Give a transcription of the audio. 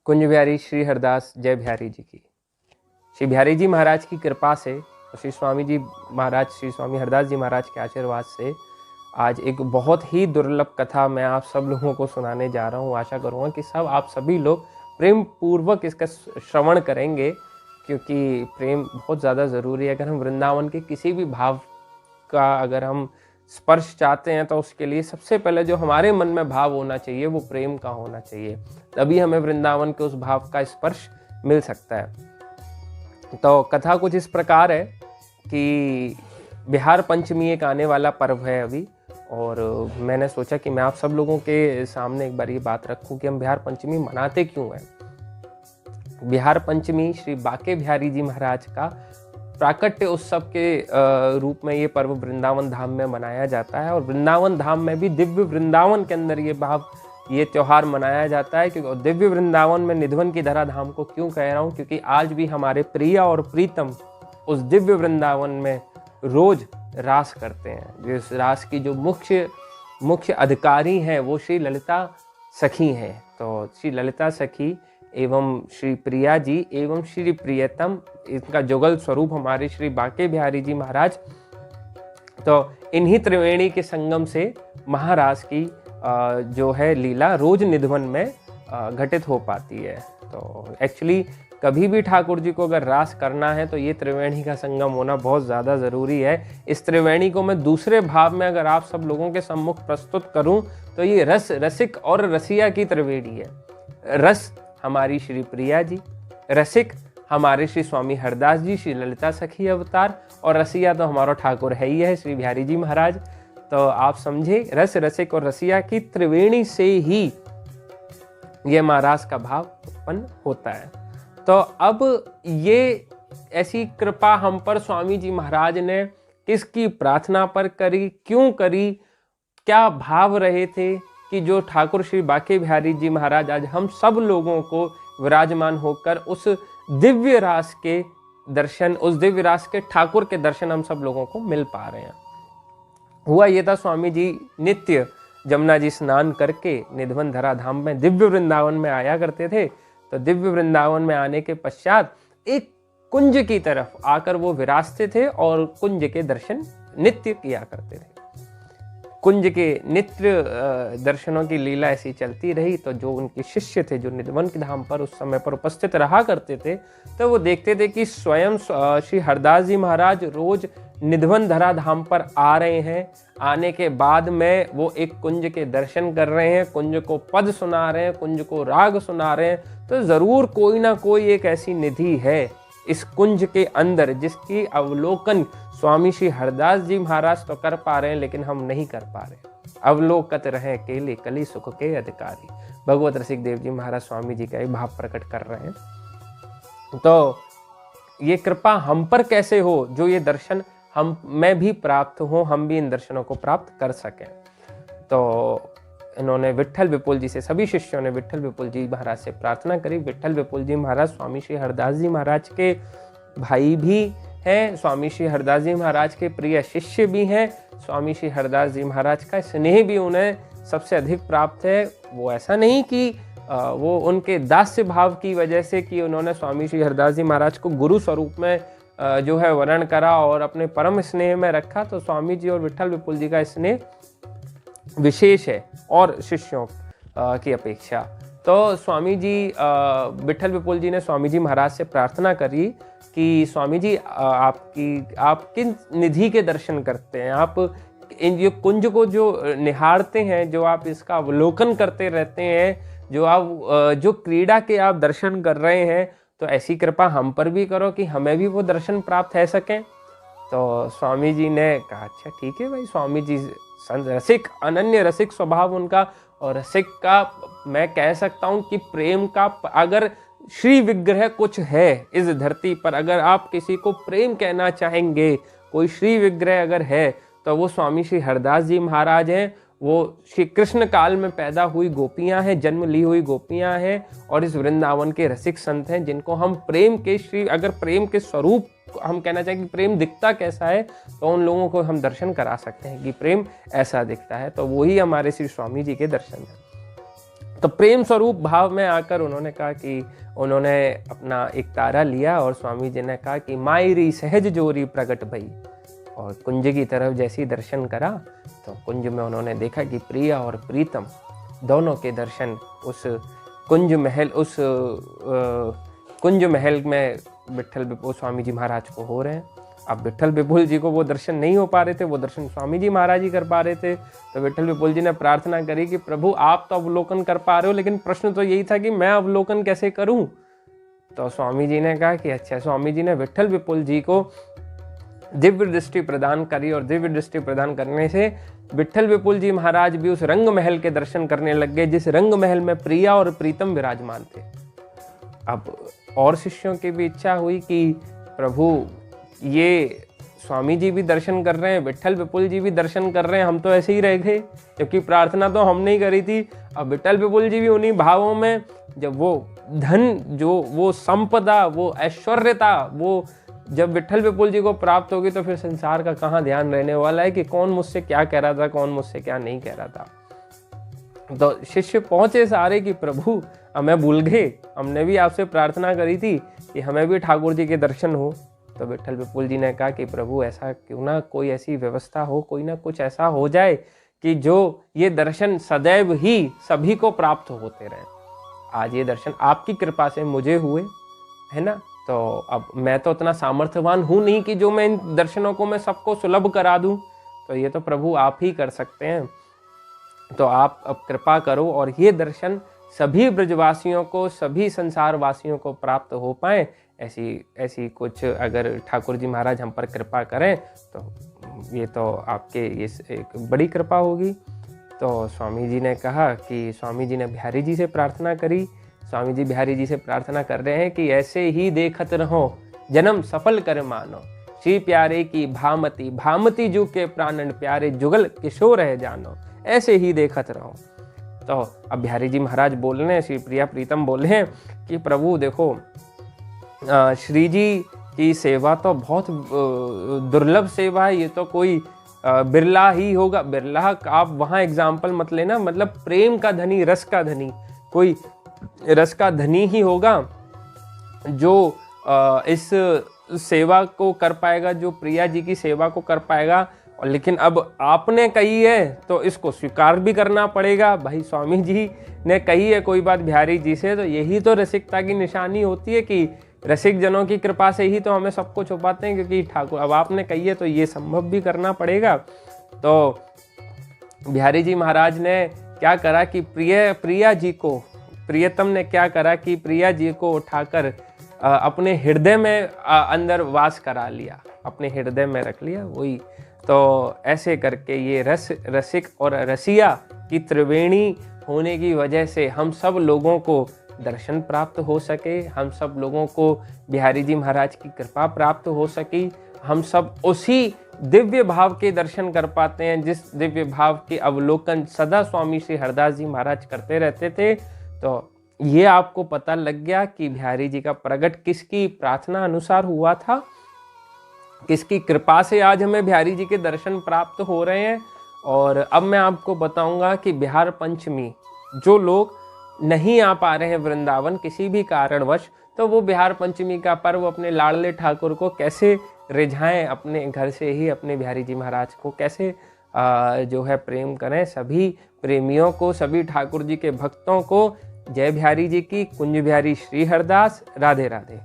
कुंज बिहारी श्री हरदास जय बिहारी जी की। श्री बिहारी जी महाराज की कृपा से और श्री स्वामी जी महाराज श्री स्वामी हरदास जी महाराज के आशीर्वाद से आज एक बहुत ही दुर्लभ कथा मैं आप सब लोगों को सुनाने जा रहा हूँ। आशा करूँगा कि आप सभी लोग प्रेम पूर्वक इसका श्रवण करेंगे, क्योंकि प्रेम बहुत ज़्यादा ज़रूरी है। अगर हम वृंदावन के किसी भी भाव का अगर हम स्पर्श चाहते हैं तो उसके लिए सबसे पहले जो हमारे मन में भाव होना चाहिए वो प्रेम का होना चाहिए, तभी हमें वृंदावन के उस भाव का स्पर्श मिल सकता है। तो कथा कुछ इस प्रकार है कि बिहार पंचमी एक आने वाला पर्व है अभी, और मैंने सोचा कि मैं आप सब लोगों के सामने एक बार ये बात रखूं कि हम बिहार पंचमी मनाते क्यों हैं। बिहार पंचमी श्री बाके बिहारी जी महाराज का प्राकट्य उत्सव के रूप में ये पर्व वृंदावन धाम में मनाया जाता है, और वृंदावन धाम में भी दिव्य वृंदावन के अंदर ये त्यौहार मनाया जाता है। क्योंकि दिव्य वृंदावन में निधवन की धरा धाम को क्यों कह रहा हूँ, क्योंकि आज भी हमारे प्रिय और प्रीतम उस दिव्य वृंदावन में रोज रास करते हैं। जिस रास की जो मुख्य अधिकारी हैं वो श्री ललिता सखी हैं। तो श्री ललिता सखी एवं श्री प्रिया जी एवं श्री प्रियतम, इनका जुगल स्वरूप हमारे श्री बाके बिहारी जी महाराज। तो इन्हीं त्रिवेणी के संगम से महारास की जो है लीला रोज निधवन में घटित हो पाती है। तो एक्चुअली कभी भी ठाकुर जी को अगर रास करना है तो ये त्रिवेणी का संगम होना बहुत ज़्यादा ज़रूरी है। इस त्रिवेणी को मैं दूसरे भाव में अगर आप सब लोगों के सम्मुख प्रस्तुत करूं तो ये रसिक और रसिया की त्रिवेणी है। रस हमारी श्री प्रिया जी, रसिक हमारे श्री स्वामी हरदास जी श्री ललिता सखी अवतार, और रसिया तो हमारा ठाकुर है ही है श्री बिहारी जी महाराज। तो आप समझे, रसिक और रसिया की त्रिवेणी से ही ये महाराज का भाव उत्पन्न होता है। तो अब ये ऐसी कृपा हम पर स्वामी जी महाराज ने किसकी प्रार्थना पर करी, क्यों करी, क्या भाव रहे थे कि जो ठाकुर श्री बाके बिहारी जी महाराज आज हम सब लोगों को विराजमान होकर उस दिव्य रास के दर्शन, उस दिव्य रास के ठाकुर के दर्शन हम सब लोगों को मिल पा रहे हैं। हुआ ये था, स्वामी जी नित्य जमुना जी स्नान करके निधवन धरा धाम में दिव्य वृंदावन में आया करते थे। तो दिव्य वृंदावन में आने के पश्चात एक कुंज की तरफ आकर वो विराजते थे और कुंज के दर्शन नित्य किया करते थे। कुंज के नित्य दर्शनों की लीला ऐसी चलती रही। तो जो उनके शिष्य थे, जो निधवन के धाम पर उस समय पर उपस्थित रहा करते थे, तो वो देखते थे कि स्वयं श्री हरदास जी महाराज रोज निधवन धरा धाम पर आ रहे हैं। आने के बाद में वो एक कुंज के दर्शन कर रहे हैं, कुंज को पद सुना रहे हैं, कुंज को राग सुना रहे हैं। तो जरूर कोई ना कोई एक ऐसी निधि है इस कुंज के अंदर जिसकी अवलोकन स्वामी श्री हरदास जी महाराज तो कर पा रहे हैं, लेकिन हम नहीं कर पा रहे। अवलोकत रहे केले कली सुख के अधिकारी, भगवत रसिक देव जी महाराज स्वामी जी का भाव प्रकट कर रहे हैं। तो ये कृपा हम पर कैसे हो, जो ये दर्शन मैं भी प्राप्त हो, हम भी इन दर्शनों को प्राप्त कर सकें। तो इन्होंने विट्ठल विपुल जी से, सभी शिष्यों ने विट्ठल विपुल जी महाराज से प्रार्थना करी। विट्ठल विपुल जी महाराज स्वामी श्री हरदास जी महाराज के भाई भी हैं, स्वामी श्री हरदास जी महाराज के प्रिय शिष्य भी हैं। स्वामी श्री हरदास जी महाराज का स्नेह भी उन्हें सबसे अधिक प्राप्त है। वो ऐसा नहीं कि वो उनके दास्य भाव की वजह से कि उन्होंने स्वामी श्री हरदास जी महाराज को गुरु स्वरूप में जो है वर्ण करा और अपने परम स्नेह में रखा। तो स्वामी जी और विट्ठल विपुल जी का स्नेह विशेष है और शिष्यों की अपेक्षा। तो स्वामी जी विट्ठल विपुल जी ने स्वामी जी महाराज से प्रार्थना करी कि स्वामी जी आप किन निधि के दर्शन करते हैं, आप इन जो कुंज को जो निहारते हैं, जो आप इसका अवलोकन करते रहते हैं, जो आप जो क्रीड़ा के आप दर्शन कर रहे हैं, तो ऐसी कृपा हम पर भी करो कि हमें भी वो दर्शन प्राप्त है सकें। तो स्वामी जी ने कहा अच्छा ठीक है भाई। स्वामी जी रसिक, अनन्य रसिक स्वभाव उनका, और रसिक का मैं कह सकता हूँ कि प्रेम का अगर श्री विग्रह कुछ है इस धरती पर, अगर आप किसी को प्रेम कहना चाहेंगे, कोई श्री विग्रह अगर है तो वो स्वामी श्री हरदास जी महाराज हैं। वो श्री कृष्ण काल में पैदा हुई गोपियां हैं, जन्म ली हुई गोपियां हैं, और इस वृंदावन के रसिक संत हैं जिनको हम प्रेम के अगर प्रेम के स्वरूप हम कहना चाहें कि प्रेम दिखता कैसा है, तो उन लोगों को हम दर्शन करा सकते हैं कि प्रेम ऐसा दिखता है। तो वही हमारे श्री स्वामी जी के दर्शन हैं। तो प्रेम स्वरूप भाव में आकर उन्होंने कहा कि उन्होंने अपना एक तारा लिया और स्वामी जी ने कहा कि मायरी सहज जोरी प्रकट भई, और कुंज की तरफ जैसे ही दर्शन करा तो कुंज में उन्होंने देखा कि प्रिया और प्रीतम दोनों के दर्शन उस कुंज महल में विट्ठल विपुल स्वामी जी महाराज को हो रहे हैं। अब विट्ठल विपुल जी को वो दर्शन नहीं हो पा रहे थे, वो दर्शन स्वामी जी महाराज ही कर पा रहे थे। तो विट्ठल विपुल जी ने प्रार्थना करी कि प्रभु आप तो अवलोकन कर पा रहे हो, लेकिन प्रश्न तो यही था कि मैं अवलोकन कैसे करूं। तो स्वामी जी ने कहा कि अच्छा। स्वामी जी ने विट्ठल विपुल जी को दिव्य दृष्टि प्रदान करी, और दिव्य दृष्टि प्रदान करने से विट्ठल विपुल जी महाराज भी उस रंग महल के दर्शन करने लग गए जिस रंग महल में प्रिया और प्रीतम विराजमान थे। अब और शिष्यों की भी इच्छा हुई कि प्रभु ये स्वामी जी भी दर्शन कर रहे हैं, विट्ठल विपुल जी भी दर्शन कर रहे हैं, हम तो ऐसे ही रह गए, क्योंकि प्रार्थना तो हमने ही करी थी। अब विट्ठल विपुल जी भी उन्हीं भावों में, जब वो धन, जो वो संपदा, वो ऐश्वर्यता, वो जब विट्ठल विपुल जी को प्राप्त होगी तो फिर संसार का कहाँ ध्यान रहने वाला है कि कौन मुझसे क्या कह रहा था, कौन मुझसे क्या नहीं कह रहा था। तो शिष्य पहुंचे सारे कि प्रभु हमें भूल गए, हमने भी आपसे प्रार्थना करी थी कि हमें भी ठाकुर जी के दर्शन हो। तो विट्ठल विपुल जी ने कहा कि प्रभु ऐसा क्यों ना कोई ऐसी व्यवस्था हो, कोई ना कुछ ऐसा हो जाए कि जो ये दर्शन सदैव ही सभी को प्राप्त होते रहे। आज ये दर्शन आपकी कृपा से मुझे हुए, है ना। तो अब मैं तो उतना सामर्थ्यवान हूँ नहीं कि जो मैं इन दर्शनों को मैं सबको सुलभ करा दूँ, तो ये तो प्रभु आप ही कर सकते हैं। तो आप अब कृपा करो और ये दर्शन सभी ब्रजवासियों को, सभी संसार वासियों को प्राप्त हो पाए। ऐसी कुछ अगर ठाकुर जी महाराज हम पर कृपा करें तो ये तो आपके ये एक बड़ी कृपा होगी। तो स्वामी जी ने कहा कि स्वामी जी ने बिहारी जी से प्रार्थना करी। स्वामी जी बिहारी जी से प्रार्थना कर रहे हैं कि ऐसे ही देखत रहो, जन्म सफल कर मानो, श्री प्यारे की भामती, भामती जू के प्राणन प्यारे, जुगल किशोर है जानो, ऐसे ही देखत रहो। तो अब बिहारी जी महाराज बोल रहे हैं, श्री प्रिया प्रीतम बोल रहे हैं कि प्रभु देखो, श्री जी की सेवा तो बहुत दुर्लभ सेवा है, ये तो कोई बिरला ही होगा। बिरला आप वहाँ एग्जाम्पल मत लेना, मतलब प्रेम का धनी, रस का धनी, कोई रस का धनी ही होगा जो इस सेवा को कर पाएगा, जो प्रिया जी की सेवा को कर पाएगा। और लेकिन अब आपने कही है तो इसको स्वीकार भी करना पड़ेगा। भाई स्वामी जी ने कही है कोई बात बिहारी जी से, तो यही तो रसिकता की निशानी होती है कि रसिक जनों की कृपा से ही तो हमें सब कुछ हो पाते हैं, क्योंकि ठाकुर अब आपने कही है तो ये संभव भी करना पड़ेगा। तो बिहारी जी महाराज ने क्या करा कि प्रिया जी को, प्रियतम ने क्या करा कि प्रिया जी को उठाकर अपने हृदय में अंदर वास करा लिया, अपने हृदय में रख लिया। वही तो ऐसे करके ये रसिक और रसिया की त्रिवेणी होने की वजह से हम सब लोगों को दर्शन प्राप्त हो सके, हम सब लोगों को बिहारी जी महाराज की कृपा प्राप्त हो सकी। हम सब उसी दिव्य भाव के दर्शन कर पाते हैं जिस दिव्य भाव के अवलोकन सदा स्वामी श्री हरदास जी महाराज करते रहते थे। तो ये आपको पता लग गया कि बिहारी जी का प्रगट किसकी प्रार्थना अनुसार हुआ था, किसकी कृपा से आज हमें बिहारी जी के दर्शन प्राप्त हो रहे हैं। और अब मैं आपको बताऊंगा कि बिहार पंचमी जो लोग नहीं आ पा रहे हैं वृंदावन किसी भी कारणवश, तो वो बिहार पंचमी का पर्व अपने लाडले ठाकुर को कैसे रिझाएं, अपने घर से ही अपने बिहारी जी महाराज को कैसे जो है प्रेम करें। सभी प्रेमियों को, सभी ठाकुर जी के भक्तों को जय बिहारी जी की। कुंज बिहारी श्री हरदास। राधे राधे।